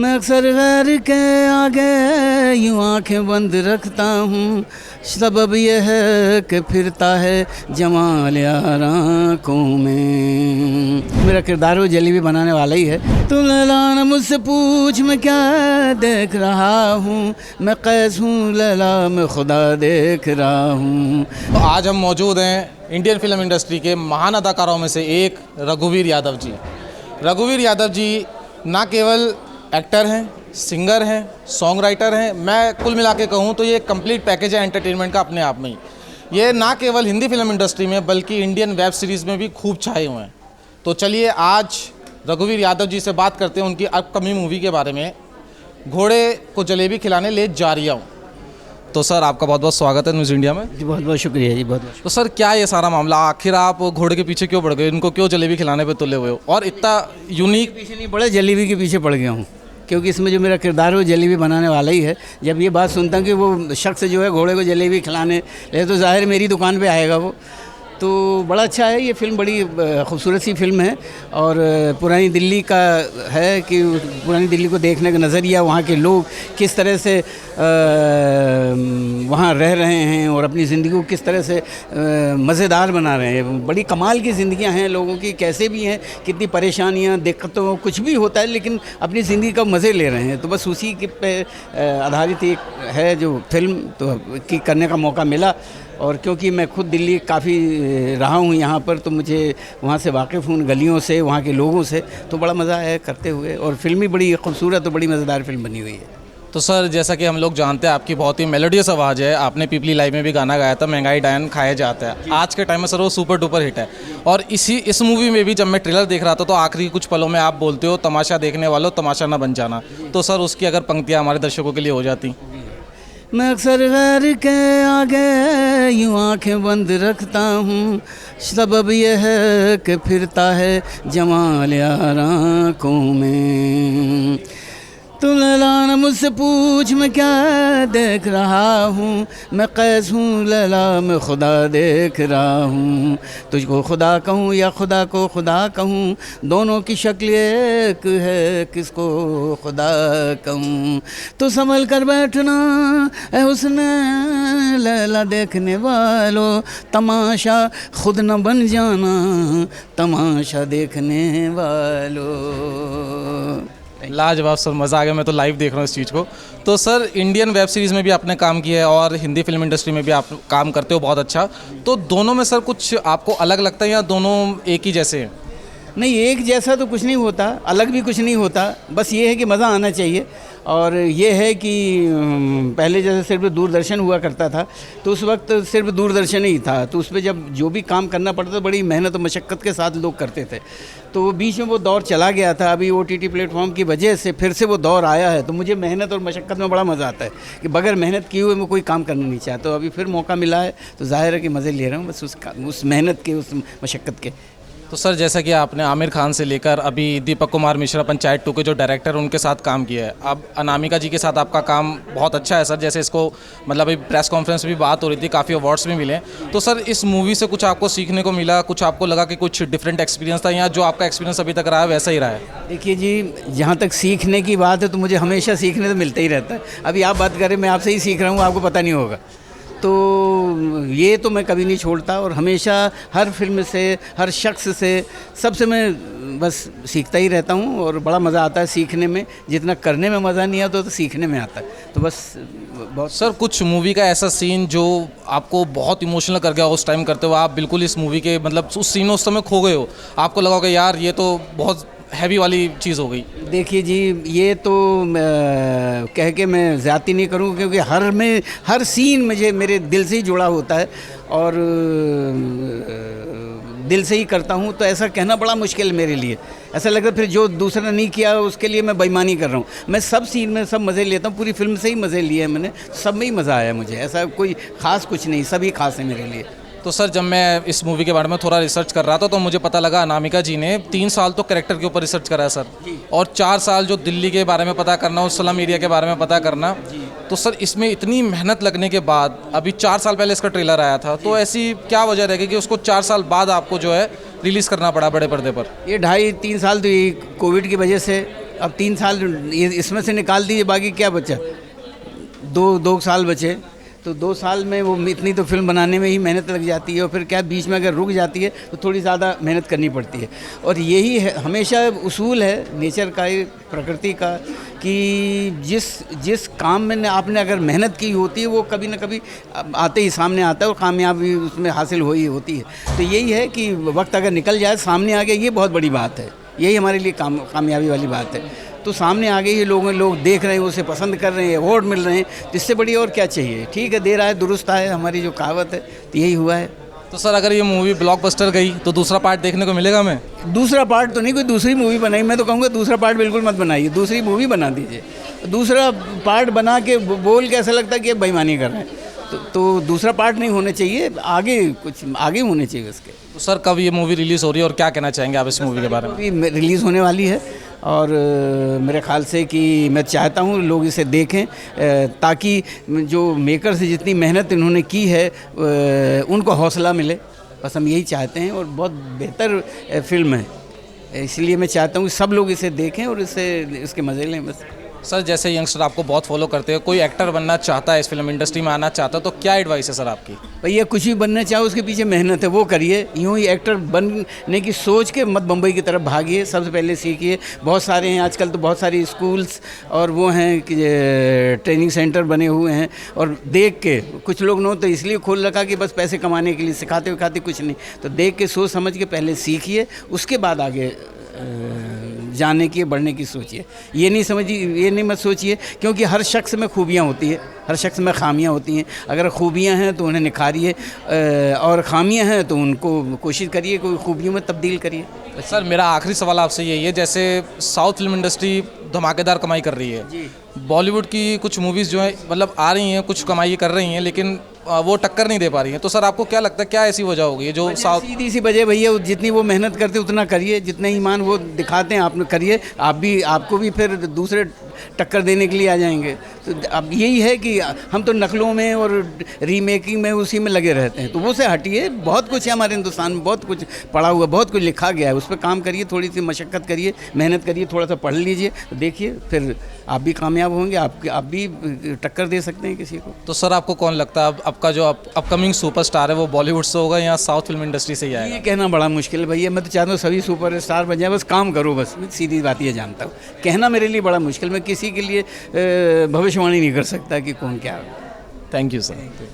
मैं अक्सर गैर के आगे यूँ आँखें बंद रखता हूँ, सबब यह है कि फिरता है जमाल यार आँखों में। मेरा किरदार वो जलेबी बनाने वाला ही है। तू लैला न मुझसे पूछ मैं क्या देख रहा हूँ, मैं कैस हूँ लैला मैं खुदा देख रहा हूँ। तो आज हम मौजूद हैं इंडियन फिल्म इंडस्ट्री के महान अदाकारों में से एक रघुवीर यादव जी। रघुवीर यादव जी ना केवल एक्टर हैं, सिंगर हैं, सॉन्ग राइटर हैं, मैं कुल मिला के कहूँ तो ये कंप्लीट पैकेज है एंटरटेनमेंट का अपने आप में ही। ये ना केवल हिंदी फिल्म इंडस्ट्री में बल्कि इंडियन वेब सीरीज़ में भी खूब छाए हुए हैं। तो चलिए आज रघुवीर यादव जी से बात करते हैं उनकी अपकमिंग मूवी के बारे में, घोड़े को जलेबी खिलाने ले जा रही हूँ। तो सर आपका बहुत बहुत स्वागत है न्यूज़ इंडिया में। जी बहुत बहुत शुक्रिया जी, बहुत बहुत। तो सर क्या ये सारा मामला, आखिर आप घोड़े के पीछे क्यों पड़ गए, इनको क्यों जलेबी खिलाने पे तुले हुए हो और इतना यूनिक? पीछे नहीं पड़ा, जलेबी के पीछे पड़ गया हूँ, क्योंकि इसमें जो मेरा किरदार है वो जलेबी बनाने वाला ही है। जब ये बात सुनता हूँ कि वो शख्स जो है घोड़े को जलेबी खिलाने ले, तो ज़ाहिर मेरी दुकान पे आएगा वो। तो बड़ा अच्छा है ये फिल्म, बड़ी खूबसूरत सी फिल्म है और पुरानी दिल्ली का है कि पुरानी दिल्ली को देखने का नज़रिया, वहाँ के लोग किस तरह से वहाँ रह रहे हैं और अपनी ज़िंदगी को किस तरह से मज़ेदार बना रहे हैं। बड़ी कमाल की ज़िंदगियाँ हैं लोगों की, कैसे भी हैं, कितनी परेशानियाँ, दिक्कतों, कुछ भी होता है लेकिन अपनी ज़िंदगी का मज़े ले रहे हैं। तो बस उसी के पे आधारित एक है जो फिल्म तो की करने का मौका मिला। और क्योंकि मैं खुद दिल्ली काफ़ी रहा हूँ यहाँ पर, तो मुझे वहाँ से वाकिफ़ हूँ, गलियों से, वहाँ के लोगों से, तो बड़ा मज़ा आया करते हुए। और फिल्म भी बड़ी खूबसूरत और बड़ी मज़ेदार फिल्म बनी हुई है। तो सर जैसा कि हम लोग जानते हैं आपकी बहुत ही मेलोडियस आवाज़ है, आपने पीपली लाइव में भी गाना गाया था महंगाई डायन खाया जाता है, आज के टाइम में सर वो सुपर डुपर हिट है। और इस मूवी में भी जब मैं ट्रेलर देख रहा था तो आखिरी कुछ पलों में आप बोलते हो तमाशा देखने वालों तमाशा ना बन जाना। तो सर उसकी अगर पंक्तियाँ हमारे दर्शकों के लिए हो जाती। मैं अक्सर गैर के आगे यूँ आँखें बंद रखता हूँ, सबब यह है कि फिरता है जमाल यार आँखों में। तू लैला न मुझसे पूछ मैं क्या देख रहा हूँ, मैं कैस हूँ लैला मैं खुदा देख रहा हूँ। तुझको खुदा कहूँ या खुदा को खुदा कहूँ, दोनों की शक्ल एक है, किसको खुदा कहूँ। तो संभल कर बैठना ऐ हुस्ने लैला देखने वालों, तमाशा खुद न बन जाना तमाशा देखने वालों। लाजवाब सर, मज़ा आ गया, मैं तो लाइव देख रहा हूँ इस चीज़ को। तो सर इंडियन वेब सीरीज़ में भी आपने काम किया है और हिंदी फिल्म इंडस्ट्री में भी आप काम करते हो बहुत अच्छा। तो दोनों में सर कुछ आपको अलग लगता है या दोनों एक ही जैसे हैं? नहीं, एक जैसा तो कुछ नहीं होता, अलग भी कुछ नहीं होता, बस ये है कि मज़ा आना चाहिए। और ये है कि पहले जैसे सिर्फ दूरदर्शन हुआ करता था तो उस वक्त सिर्फ दूरदर्शन ही था, तो उस पर जब जो भी काम करना पड़ता था बड़ी मेहनत और मशक्क़त के साथ लोग करते थे। तो बीच में वो दौर चला गया था, अभी OTT प्लेटफॉर्म की वजह से फिर से वो दौर आया है। तो मुझे मेहनत और मशक्क़त में बड़ा मज़ा आता है कि बगैर मेहनत किए हुए मैं कोई काम करना नहीं चाहता। तो अभी फिर मौका मिला है तो ज़ाहिर है कि मज़े ले रहा हूँ बस उस मेहनत के, उस मशक्क़त के। तो सर जैसा कि आपने आमिर खान से लेकर अभी दीपक कुमार मिश्रा पंचायत 2 के जो डायरेक्टर उनके साथ काम किया है, अब अनामिका जी के साथ आपका काम बहुत अच्छा है सर। जैसे इसको मतलब अभी प्रेस कॉन्फ्रेंस में भी बात हो रही थी, काफ़ी अवार्ड्स भी मिले। तो सर इस मूवी से कुछ आपको सीखने को मिला, कुछ आपको लगा कि कुछ डिफरेंट एक्सपीरियंस था या जो आपका एक्सपीरियंस अभी तक रहा है वैसा ही रहा है? देखिए जी, जहाँ तक सीखने की बात है तो मुझे हमेशा सीखने तो मिलता ही रहता है। अभी आप बात करें, मैं आपसे ही सीख रहा हूँ, आपको पता नहीं होगा। तो ये तो मैं कभी नहीं छोड़ता और हमेशा हर फिल्म से, हर शख्स से, सबसे मैं बस सीखता ही रहता हूँ और बड़ा मज़ा आता है सीखने में। जितना करने में मज़ा नहीं आता तो सीखने में आता है, तो बस बहुत। सर कुछ मूवी का ऐसा सीन जो आपको बहुत इमोशनल कर गया उस टाइम करते हुए, आप बिल्कुल इस मूवी के मतलब उस सीन में उस समय खो गए हो, आपको लगा कि यार ये तो बहुत हैवी वाली चीज़ हो गई? देखिए जी, ये तो कह के मैं ज़्यादती नहीं करूँ, क्योंकि हर सीन मुझे मेरे दिल से ही जुड़ा होता है और दिल से ही करता हूँ। तो ऐसा कहना बड़ा मुश्किल है मेरे लिए। ऐसा लगता है फिर जो दूसरा नहीं किया उसके लिए मैं बेईमानी कर रहा हूँ। मैं सब सीन में सब मज़े लेता हूँ, पूरी फिल्म से ही मज़े लिए हैं मैंने, सब में ही मज़ा आया मुझे। ऐसा कोई ख़ास कुछ नहीं, सभी ख़ास है मेरे लिए। तो सर जब मैं इस मूवी के बारे में थोड़ा रिसर्च कर रहा था तो मुझे पता लगा अनामिका जी ने 3 साल तो कैरेक्टर के ऊपर रिसर्च करा है सर, और 4 साल जो दिल्ली के बारे में पता करना, उस स्लम एरिया के बारे में पता करना। तो सर इसमें इतनी मेहनत लगने के बाद अभी 4 साल पहले इसका ट्रेलर आया था, तो ऐसी क्या वजह रहेगी कि उसको 4 साल बाद आपको जो है रिलीज़ करना पड़ा बड़े पर्दे पर? ये 2.5-3 साल तो ये कोविड की वजह से अब 3 साल इसमें से निकाल दीजिए, बाकी क्या बचा, 2 साल बचे। तो 2 साल में वो इतनी तो फिल्म बनाने में ही मेहनत लग जाती है, और फिर क्या बीच में अगर रुक जाती है तो थोड़ी ज़्यादा मेहनत करनी पड़ती है। और यही है हमेशा उसूल है नेचर का, प्रकृति का, कि जिस काम में आपने अगर मेहनत की होती है वो कभी ना कभी आते ही सामने आता है और कामयाबी उसमें हासिल हो ही होती है। तो यही है कि वक्त अगर निकल जाए सामने आ गया, ये बहुत बड़ी बात है, यही हमारे लिए कामयाबी वाली बात है। तो सामने आ गई, ये लोग देख रहे हैं, उसे पसंद कर रहे हैं, अवार्ड मिल रहे हैं, तो इससे बड़ी और क्या चाहिए। ठीक है, दे रहा है दुरुस्त है, हमारी जो कहावत है, तो यही हुआ है। तो सर अगर ये मूवी ब्लॉकबस्टर गई तो दूसरा पार्ट देखने को मिलेगा हमें? दूसरा पार्ट तो नहीं, कोई दूसरी मूवी बनाई, मैं तो कहूँगा दूसरा पार्ट बिल्कुल मत बनाइए, दूसरी मूवी बना दीजिए। दूसरा पार्ट बना के बोल के ऐसा लगता है कि बेईमानी कर रहे हैं, तो दूसरा पार्ट नहीं होना चाहिए, आगे होने चाहिए उसके। तो सर कब ये मूवी रिलीज़ हो रही है और क्या कहना चाहेंगे आप इस मूवी के बारे में? अभी रिलीज़ होने वाली है, और मेरे ख्याल से कि मैं चाहता हूँ लोग इसे देखें, ताकि जो मेकर्स जितनी मेहनत इन्होंने की है उनको हौसला मिले, बस हम यही चाहते हैं। और बहुत बेहतर फिल्म है, इसलिए मैं चाहता हूँ कि सब लोग इसे देखें और इसके मज़े लें बस। सर जैसे यंगस्टर आपको बहुत फॉलो करते हैं, कोई एक्टर बनना चाहता है, इस फिल्म इंडस्ट्री में आना चाहता है, तो क्या एडवाइस है सर आपकी? भैया कुछ भी बनना चाहो उसके पीछे मेहनत है, वो करिए। यूँ ही एक्टर बनने की सोच के मत बम्बई की तरफ भागिए, सबसे पहले सीखिए। बहुत सारे हैं आजकल, तो बहुत सारी स्कूल्स और वो हैं कि ट्रेनिंग सेंटर बने हुए हैं, और देख के कुछ लोग ने तो इसलिए खोल रखा कि बस पैसे कमाने के लिए, सिखाते विखाते कुछ नहीं। तो देख के सोच समझ के पहले सीखिए, उसके बाद आगे जाने की, बढ़ने की सोचिए। ये नहीं मत सोचिए, क्योंकि हर शख्स में खूबियाँ होती है, हर शख्स में खामियाँ होती हैं। अगर खूबियाँ हैं तो उन्हें निखारिए, और खामियाँ हैं तो उनको कोशिश करिए कोई खूबियों में तब्दील करिए। सर मेरा आखिरी सवाल आपसे यही है, जैसे साउथ फिल्म इंडस्ट्री धमाकेदार कमाई कर रही है, बॉलीवुड की कुछ मूवीज़ जो है मतलब आ रही हैं, कुछ कमाई कर रही हैं, लेकिन वो टक्कर नहीं दे पा रही हैं, तो सर आपको क्या लगता है क्या ऐसी वजह होगी जो साउथ? सीधी सी वजह भैया, जितनी वो मेहनत करते उतना करिए, जितना ईमान वो दिखाते हैं आप करिए, आपको भी फिर दूसरे टक्कर देने के लिए आ जाएंगे। तो अब यही है कि हम तो नकलों में और रीमेकिंग में उसी में लगे रहते हैं, तो वो से हटिए। बहुत कुछ है हमारे हिंदुस्तान में, बहुत कुछ पढ़ा हुआ, बहुत कुछ लिखा गया है, उस पर काम करिए, थोड़ी सी मशक्क़त करिए, मेहनत करिए, थोड़ा सा पढ़ लीजिए, तो देखिए फिर आप भी कामयाब होंगे, आप भी टक्कर दे सकते हैं किसी को। तो सर आपको कौन लगता है आपका जो अपकमिंग सुपरस्टार है वो बॉलीवुड से होगा या साउथ फिल्म इंडस्ट्री से ही आएगा? ये कहना बड़ा मुश्किल है भैया, मैं तो चाहता हूँ सभी सुपरस्टार बन जाए, बस काम करो, बस सीधी बात ये जानता हूँ। कहना मेरे लिए बड़ा मुश्किल, मैं किसी के लिए भविष्यवाणी नहीं कर सकता कि कौन क्या। Thank you sir.